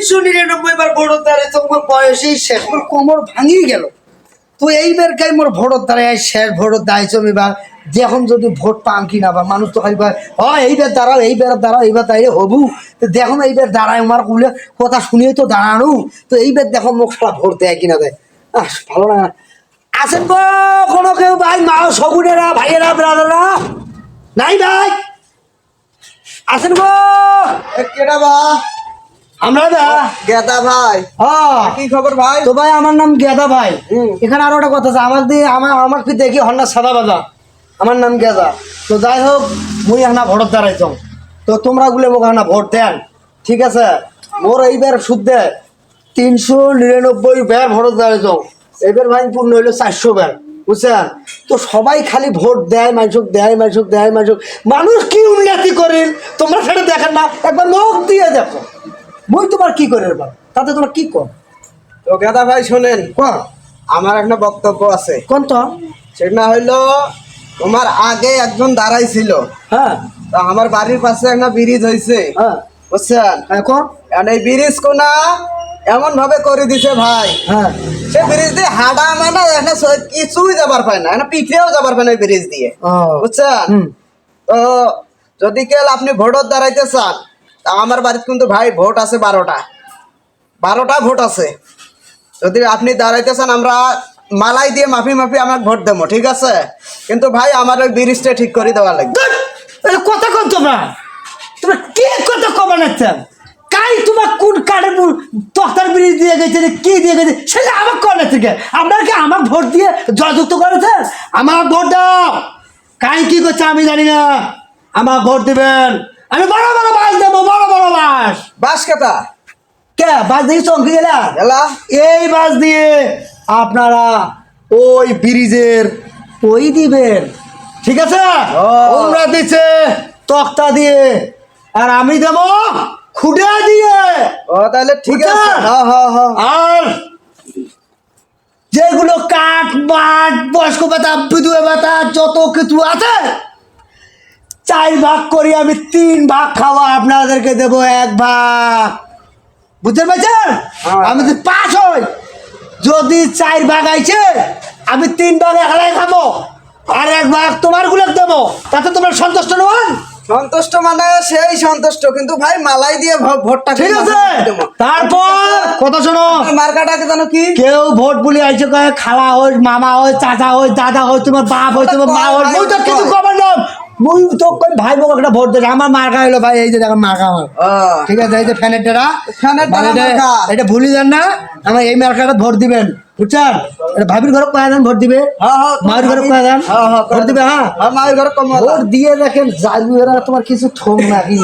399 বার vote দাঁড়ায় তোমার বয়সই শেষ, মোর কোমর ভাঙিয়ে গেল। তো এইবার কাই মোর ভোট দাঁড়ায় শেষ, ভোট দাঁড়াইছো এবার যখন যদি ভোট পাম কি না বা মানুষ তো খালি এইবার দাঁড়াও, এইবার দাঁড়াও, এইবার দাঁড়িয়ে হবু। তো দেখো এইবার দাঁড়ায় আমার কুলে কথা শুনিয়ে তো দাঁড়ানো। তো এইবার দেখো মুখ সারা ভোট দেয় কিনা দেয়, ভালো না। আছেন গো কোনো কেউ ভাই, মা সগুনেরা, ভাইয়েরা, ব্রাদাররা নাই ভাই? আছেন গো? কেডা বা? আমরা দা গেদা ভাই। কি খবর ভাই? তো ভাই আমার নাম গেদা ভাই। এখানে আরো একটা কথা আছে, আমার দিয়ে আমার কি দেখি হন্না সাদা বাজা, আমার নাম গেদা। তো যাই হোক, মুই হানা ভোট দাঁড়াইছ, তো তোমরা গুলো মোক হানা ভোট দেন, ঠিক আছে? মোর এইবার শুদ্ধে 399 বার ভোট দাঁড়াইছ, এইবার ভাই পূর্ণ হইলো 400 বার, বুঝছেন? তো সবাই খালি ভোট দেয়, মানুষ দেয়, মানুষ কি উন্নতি করেন তোমরা সেটা দেখেন না, একবার মুখ দিয়ে দেখো। মই তোমার কি করে এবার, তাতে তোমার কি কর? তো গেদা ভাই শোনেন, কোন আমার একটা বক্তব্য আছে। কোন তো? সেটা হইলো, তোমার আগে একজন দাঁড়াইছিল, হ্যাঁ তো আমার বাড়ির পাশে একটা ব্রিজ হয়েছে, হ্যাঁ বুঝছেন? হ্যাঁ কোন? আর এই ব্রিজ কোনা এমন ভাবে করে দিছে ভাই, হ্যাঁ সে ব্রিজ দিয়ে হাঁটা মানে এখানে কিছুই যাবার পায় না, এখানে পিঠেও যাবার পায় না ব্রিজ দিয়ে, বুঝছেন? তো যদি কেউ আপনি ভোটর দাঁড়াইতে চান, তা আমার বাড়িতে কিন্তু ভাই ভোট আছে 12টা ভোট আছে। যদি আপনি দাঁড়াইতে চান, আমরা মালাই দিয়ে মাফি আমার ভোট দেবো, ঠিক আছে? কিন্তু ভাই আমার ওই ব্রিজটা ঠিক করে দেওয়া লাগবে। কথা কন তোমরা, তোমরা কি কথা কবা নাচ্ছেন? কাই তোমার কোন কার্ডের তক্তার ব্রিজ দিয়ে গেছে, কি দিয়ে গেছে সেটা আমার কর্নার থেকে আপনার কি আমার ভোট দিয়ে জয়যুক্ত করেছেন? আমার ভোট দাও। কাই কি করছে আমি জানি না, আমার ভোট দিবেন। আমি বড় বড় বাস দেবো, বড় বড় বাস। বাস কেটা? কে বাস দিয়ে চমকে গেলা? এই বাস দিয়ে আপনারা ওই ব্রিজের ওই দিবেন, ঠিক আছে? ওরা দিচ্ছে তক্তা দিয়ে, আর আমি দেব খুঁড়ে দিয়ে। তাহলে ঠিক আছে। আর যেগুলো কাঠ বাট বয়স্ক ভাতা বিধবা ভাতা যত কিছু আছে, 4 ভাগ করি আমি, 3 ভাগ খাওয়া আপনাদেরকে দেবো 1 ভাগ, বুঝতে পারছেন? আমি যদি 5 হই, যদি 4 ভাগ আইছে, আমি 3 ভাগ একলাই খাবো, আর 1 ভাগ তোমার গুলো দেবো। তাতে তোমরা সন্তুষ্ট নয়? সন্তুষ্ট মানে সেই সন্তুষ্ট, কিন্তু ভাই মালাই দিয়ে ভোটটা ঠিক আছে। তারপর কথা শোনো, মার্কাটাকে জানো কি? কেউ ভোট বলে আইছে, কয় খালা হয়, মামা হয়, চাচা হয়, দাদা হয়, তোমার বাপ হয়, তোমার মা হয়, মই তো কিছু খবর না। মই তো কই ভাই মোক একটা ভোট দেবে, আমার মার্কা হলো ভাই, এই যে দেখেন মার্কা আমার, ঠিক আছে? এই যে ফ্যানের টেরা, এটা ভুলি যান না, আমার এই মার্কাটা ভোট দিবেন, বুঝছেন? ভাবির ঘরে কয়া দেন ভোট দিবে, মায়ের ঘরে কয়া দেন ভোট দিবে। হ্যাঁ, মায়ের ঘরে ভোট দিয়ে দেখেন জালু এরা তোমার কিছু ঠোং না কি